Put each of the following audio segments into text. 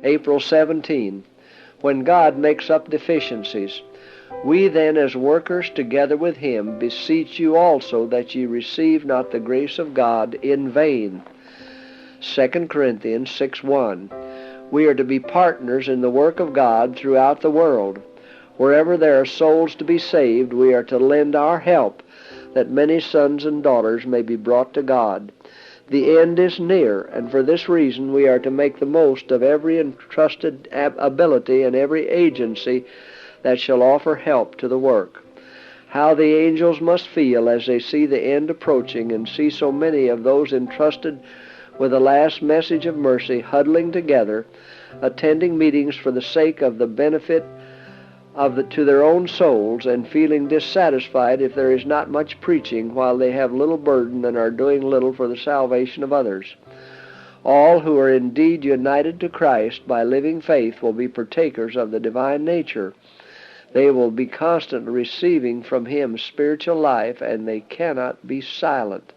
April 17. When God makes up deficiencies. We then as workers together with him beseech you also that ye receive not the grace of God in vain. 2 Corinthians 6:1. We are to be partners in the work of God throughout the world. Wherever there are souls to be saved, we are to lend our help, that many sons and daughters may be brought to God. The end is near, and for this reason we are to make the most of every entrusted ability and every agency that shall offer help to the work. How the angels must feel as they see the end approaching and see so many of those entrusted with the last message of mercy huddling together, attending meetings for the sake of the benefit to their own souls, and feeling dissatisfied if there is not much preaching, while they have little burden and are doing little for the salvation of others. All who are indeed united to Christ by living faith will be partakers of the divine nature. They will be constantly receiving from him spiritual life, and they cannot be silent.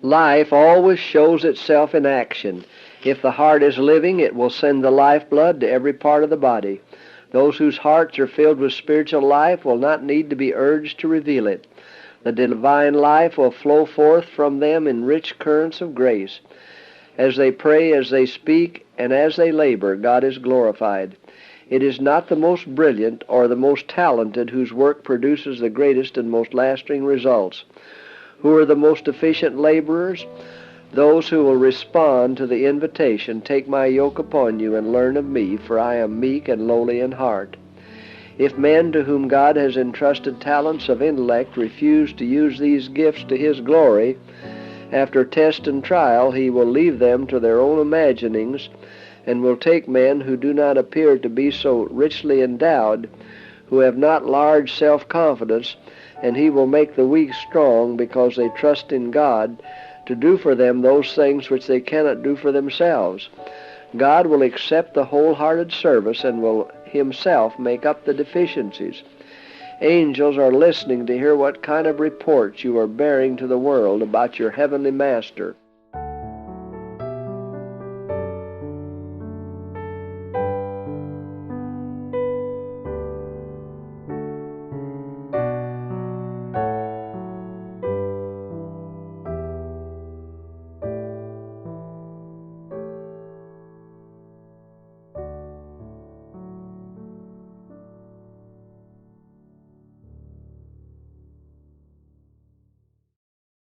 Life always shows itself in action. If the heart is living, it will send the lifeblood to every part of the body. Those whose hearts are filled with spiritual life will not need to be urged to reveal it. The divine life will flow forth from them in rich currents of grace. As they pray, as they speak, and as they labor, God is glorified. It is not the most brilliant or the most talented whose work produces the greatest and most lasting results. Who are the most efficient laborers? Those who will respond to the invitation, "Take my yoke upon you and learn of me, for I am meek and lowly in heart." If men to whom God has entrusted talents of intellect refuse to use these gifts to his glory, after test and trial he will leave them to their own imaginings, and will take men who do not appear to be so richly endowed, who have not large self-confidence, and he will make the weak strong because they trust in God to do for them those things which they cannot do for themselves. God will accept the wholehearted service and will himself make up the deficiencies. Angels are listening to hear what kind of reports you are bearing to the world about your heavenly Master.